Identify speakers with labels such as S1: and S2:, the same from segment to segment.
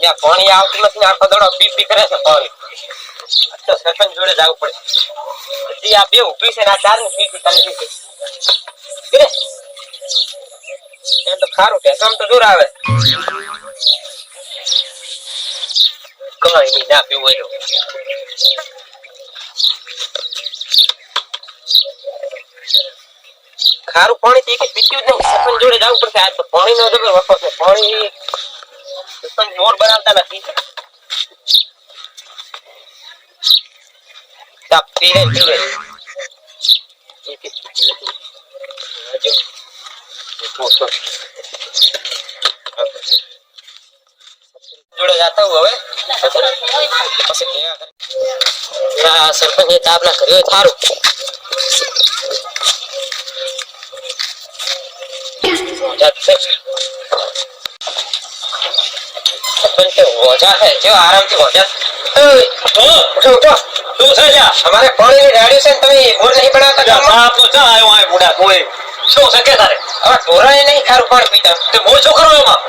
S1: યા પાણી આવતું નથી આખો દડો પી કરે છે પાણી તો સરપંચ જોડે જવું પડે હજી આ બે ઊભી છે ને આ ચાર ની પી ચાલી છે કે એમ તો ખારું ટેકમ તો દૂર આવે કઈ નહીં ના પીવું હોય ખારું પાણી થી પીત્યું જ નહીં સરપંચ જોડે જવું પડશે આ તો પાણી નો જબર વખત છે પાણી સરપંચ મોર બનાવતા નથી તાપ પીરે પીરે જોડે જાતા હું હવે પછી કેવા સરપંચ તાપ ના કર્યો થારું वजह है जो आराम से वजह उठो तू सर जा हमारे पानी में गाड़ी से तुम्हें बोर नहीं बनाता जा आप तो जा आयो है बूढ़ा कोई શું સકે તારે હવે ઢોરાય નહીં ખારું પાણી પીતા તે મોર શું કરો એમાં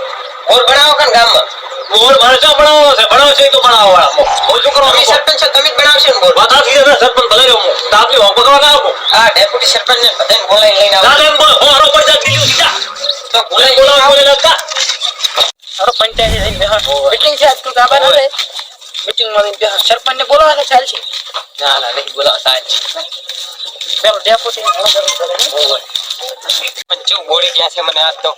S1: બોર બનાવો કન ગામમાં બોર મારે શું બનાવો છે તો બનાવો વાળા મોર શું કરો અમે સરપંચ છે તમે જ બનાવશો ને બોર વાત આથી ને સરપંચ ભલે રહ્યો હું તો આપની હોમ પકડવા ના આવો આ ડેપ્યુટી સરપંચ ને બધાને બોલાઈ લઈને આવો ના એમ બોલ હોરો પર જા દીધું સીધા તો બોલાઈ બોલાવો ને લગતા અરે પંચાયત મીટિંગ છે તું ગાબા ન રે મીટિંગ માં સરપંચ ને બોલાવા કે ચાલશે ના નહીં બોલાવા ચાલશે પેલો ડેપ્યુટી ને જરૂર કરે ને પંચો બોડી ગયા છે મને આજ તો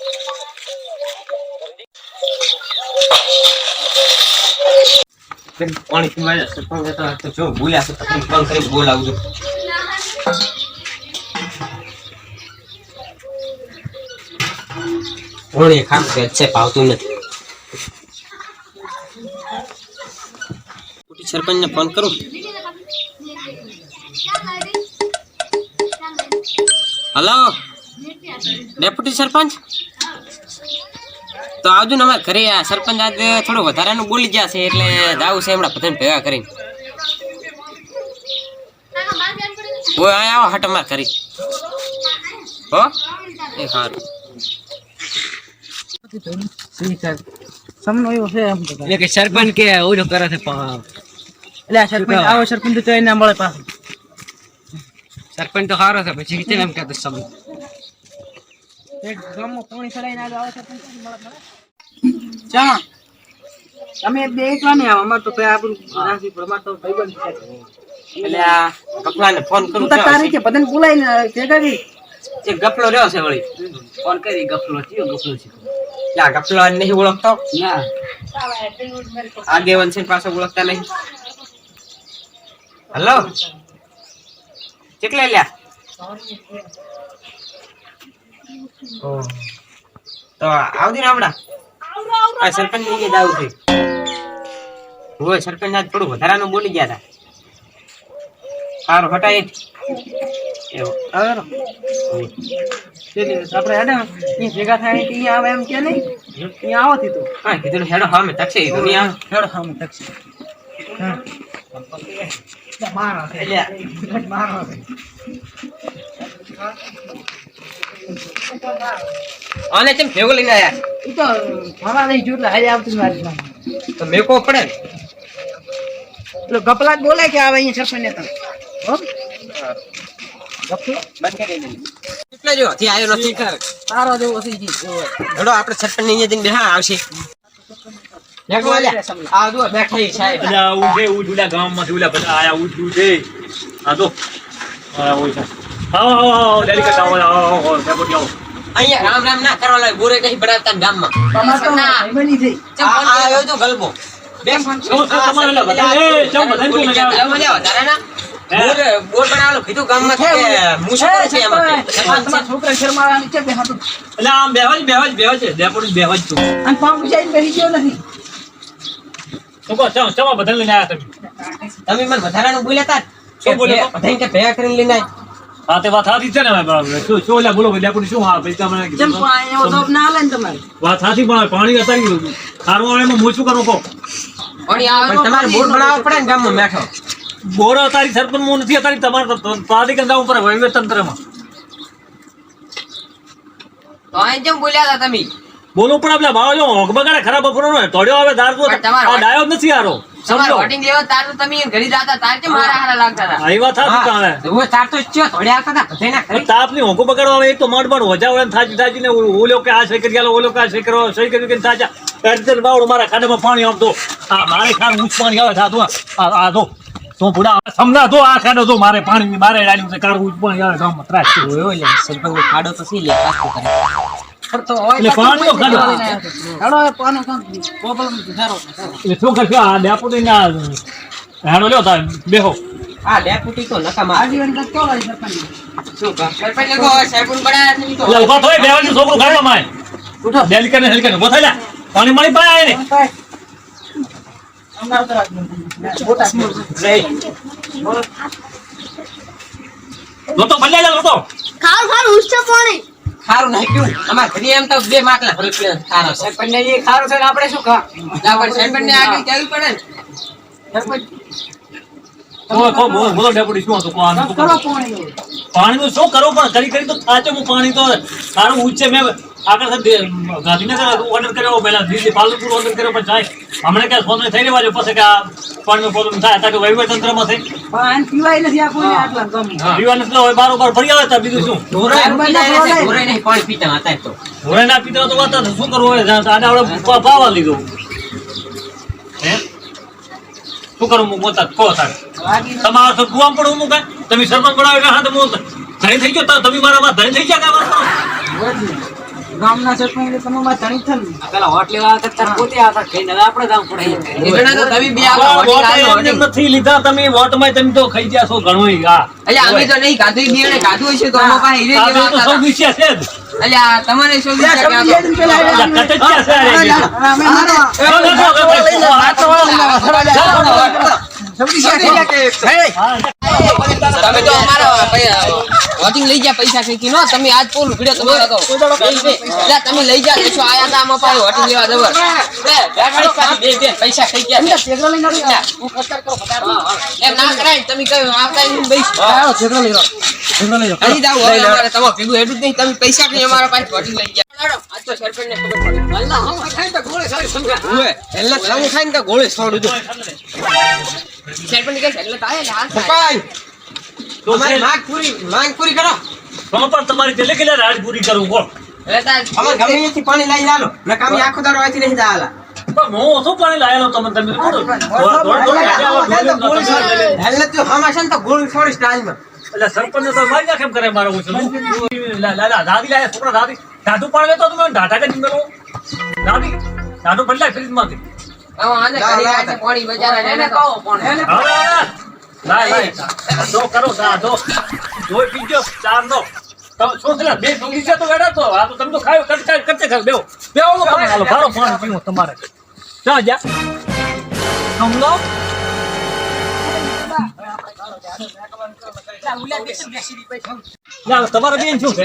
S1: પાણી પીવા સરપંચ તો જો બોલ્યા છે તમે ફોન કરી બોલાવજો ઓળે ખામ છે પાવતું નથી સરપંચ ને ફોન કરું हेलो डेप्यूटी सरपंच तो आवજો ને અમાર ઘરે આ સરપંચ આજ થોડો વધારાનું બોલી ગયા છે એટલે જાવું છે હમણાં બધાને ભેગા કરીને ઓય આય આવો હટ અમાર કરી હો એ હારું સમનો એવો છે એમ તો એટલે કે સરપંચ કે ઓલો કરે છે એટલે આ સરપંચ આવો સરપંચ તો એને મળે પાછો સરપંચ તો હારો છે પછી કેમ એમ કહેતો સમ એક ગામમાં પાણી ચડાઈને આવે સરપંચ મળે ચા તમે બે એકલા ને આવો અમાર તો આપણું રાશી પ્રમાણ તો ભાઈબંધ છે એટલે આ કપલાને ફોન કરું તો તારી કે બધાને બોલાઈને કે કરી જે ગપલો રહ્યો છે વળી ફોન કરી ગપલો છે યા ગપલો નહીં ઓળખતો ના આગેવન છે પાછો ઓળખતા નહીં હેલો કેટલે લ્યા ઓ તો આવદી ને આપડા આ સરપંચ ની દાવ છે હોય સરપંચ આજ થોડું વધારાનું બોલી ગયા હતા સારું હટાય એવો સારું આપણે હેડે અહીં ભેગા થાય અહીંયા આવે એમ કે નહીં અહીંયા આવો થી તો હા કીધું હેડો હા મેં તકશે દુનિયા હેડો હા મેં તકશે હા મારો આને કેમ ભેગો લઈને આયા ઈ તો મારા નહીં જોટલા હાલે આવતું મારી તો મેકો પડે એટલે ગપલા બોલે કે આવે અહીંયા સરપંચ ને તો હો ગપલો બંધ કરી દે એટલે જો થી આયો નથી કર તારો જેવો છે જી હેડો આપણે સરપંચ ની જઈને બેહા આવશે આ દો બેઠા સાહેબ અલા ઉડુલા ગામમાં ઉલા બધા આયા ઉડે આ દો આ ઓય છે આવો ડેલિકેટ આવો ડેપોટી આવો અહીંયા રામ રામ ના કરવા લાય બોરે કઈ બનાવતા ગામમાં તમાર તો બની થઈ આ આવ્યો તો ગલબો બે તમારે લા બધા એ ચમ બધાને કો મજા વધારે ના બોર બનાવલો કીધું ગામમાં કે મુશ્કેલ છે એમાં છોકરા શર્માળા નીચે બેહાતું એટલે આમ બેહજ છે ડેપોટી બેહજ છું અને પામ જઈને બેહી ગયો નથી તો કો ચમ બધાને લઈને આયા તમે મને વધારાનું બોલ્યા તા શું બોલ્યો બધાને કે ભેગા કરીને લઈને આય હા તે વાત સાચી છે ને બરાબર શું ઓલા બોલો ડેપોટી શું હા પૈસા મને કેમ પાણી એવો દોબ ના આલે ને તમારે વાત સાચી પણ પાણી અતારી ગયું ખારું વાળામાં હું શું કરું કો પાણી આવે પણ તમારે બોર બનાવવો પડે ને ગામમાં મેઠો બોર અતારી સરપંચ મો નથી અતારી તમારે પાદી કંદા ઉપર વહીવટ તંત્રમાં તો આ જેમ બોલ્યા હતા તમે બોલવું પણ આપણે ભાવ જો હોક બગાડે ખરાબ બપોરનો હોય તોડ્યો આવે દાર તો
S2: પણ તમારો
S1: આ ડાયો જ નથી આરો
S2: તમારે
S1: સમજો
S2: વોટિંગ લેવા તાર તો તમે ઘડી જાતા તાર કેમ મારા હારા લાગતા હતા
S1: આવી વાત હતી કાલે
S2: હું તાર તો ચો થોડ્યા આવતા હતા બધાના ઘરે
S1: તાપની હોકો બગાડવા આવે એક તો મડ હોજા હોય થાજી થાજી ને ઓલો કે આ સહી કરી આલો ઓલો કે આ સહી કરો સહી કરી કે થાજા અડધર બાવડો મારા ખાડામાં પાણી આવતો આ મારે ખાડ ઊંચ પાણી આવે થાતું આ દો તો ભૂડા સમના દો આ ખાડો તો મારે પાણી મારે ડાળ્યું છે કાળ ઊંચ પાણી આવે ગામમાં ત્રાસ
S2: ઓય ઓય સરપંચ ખાડો તો સી લે પાછો કરે
S3: પડતો હોય
S1: એટલે પાણીનો ખાડો
S3: હેડો એ પાનો કામ પ્રોબ્લેમ સુધારો
S1: એટલે શું કરશો આ ડેપોટી ના હેડો લ્યો તા બેહો
S2: આ ડેપ્યુટી તો નકામા
S3: આજીવન તક તો લઈ સરપંચ
S2: શું કર સરપંચ લોકો સાહેબુન બડાયા છે તો
S1: એટલે ઉભા થોય બેવાનું છોકરું ખાડો માય
S3: ઉઠો
S1: ડેલિકેટ હેલિકેટ ઉભો થઈ જા પાણી માણી પાય ને
S3: અમાર તો રાત મોટા
S1: લોટો ભલ્યા જા લોટો
S2: ખારું નાખ્યું અમાર ઘરે એમ તો 2 માટલા રૂપિયા ખારો સરપંચ ને એ ખારો છે આપણે શું ખા આપણે સરપંચ ને આગળ કેવું પડે ને સરપંચ
S1: બોલો ડેપોટી શું હતું
S3: કરો પાણી
S1: પાણીનું શું કરો પણ કરી કરી તો થાચે હું પાણી તો સારું ઊંચે મેં આગળ ગાંધીનગર ઓર્ડર કર્યો પહેલા દિલ્હી પાલનપુર ઓર્ડર કર્યો પણ જાય હમણાં ક્યાં સોદરી થઈ રહેવા જો પછી કે આ પાણીનો પ્રોબ્લેમ થાય અત્યારે વહીવટ તંત્રમાં થઈ
S3: પાણી પીવાય નથી આ કોઈ આટલા ગમ
S1: પીવાનું તો હોય બારોબાર ભરી આવે તો બીજું શું
S2: ઢોરાય નહીં પાણી પીતા હતા તો
S1: હવે ના પીતા તો વાત શું કરવું હોય આડા આવડે પાવા લીધો હે શું કરું હું બોલતા કહો તારે તમારા તો કુવામ પણ હું કાંઈ તમે સરપંચ બનાવે હા તો હું ધણી થઈ ગયો તમે મારા ધણી થઈ ગયા કાંઈ
S3: ગામના સરપંચ તમે માં ધણી થન
S2: પેલા હોટ લેવા કરતા પોતે આવતા કઈ નવા આપણે જાવ પડે એટલે તો તમે બે આવો
S1: વોટ નથી લીધા તમે વોટમાં તમે તો ખાઈ ગયા છો ઘણું હા
S2: એટલે અમે તો નહીં ગાધું બીણે ગાધું હશે તો અમારા પાસે હીરે
S1: આ તો સૌ વિશે છે જ
S2: એટલે તમારે શું
S3: અમે મારો
S2: તમે તો અમારા વોટિંગ લઈ ગયા પૈસા કઈ નો તમે આજ પોલ ઉઘડ્યો તમે લગાવો એટલે તમે લઈ ગયા છો આયા તા આમાં પાસે વોટિંગ લેવા જબર બે પૈસા કઈ ગયા એમ ના કરાય તમે કઈ આવતા નહીં બેસ અહીં જાવ હવે અમારે તમારે ભેગું એટલું જ નહીં તમે પૈસા કઈ અમારા પાસે વોટિંગ લઈ ગયા આજ તો સરપંચ ને ખબર પડે અલ્લાહ હમ ખાઈ તો ગોળે સારી સમજા ઓય એટલે તમે ખાઈને તો ગોળે છોડું દો સરપંચ કે એટલે તાય ને હાથ પપાઈ તમારી માંગ પૂરી કરો
S1: પણ તમારી પેલે કેટલા રાડ પૂરી કરું બોલ
S2: એટલે તાર
S4: અમે ગમે ત્યાંથી પાણી લઈ આલો ને કામી આખો દાડો આથી નહીં જાલા
S1: પણ હું ઓછું પાણી લાયેલો તમે
S4: હેલે તો હમાશન તો ગોળ છોડી સ્ટાઈલમાં
S1: એટલે સરપંચ તો મારી નાખે એમ કરે મારો ઓછું દાદી લાયા છોકરા દાદી દાદુ પાણી લેતો તમે ઢાઢા કરી મેલો દાદી દાદુ બદલાય ફ્રીજમાંથી
S2: આને કરી આ પાણી બજારા એને કહો પણ
S1: લાય દો કરો દો જોઈ પીજો ચાર દો તો સોચલા બે સંગી છે તો વેડા તો આ તો તમે તો ખાયો કરતે બેવો પાણી હાલો ભારો પાણી પીવું તમારે જા જા સમલો તમારે બેન શું છે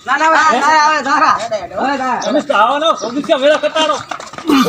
S3: ના ના આવે ધારા
S1: તમે આવો ને સંગી વેળા કટારો
S4: no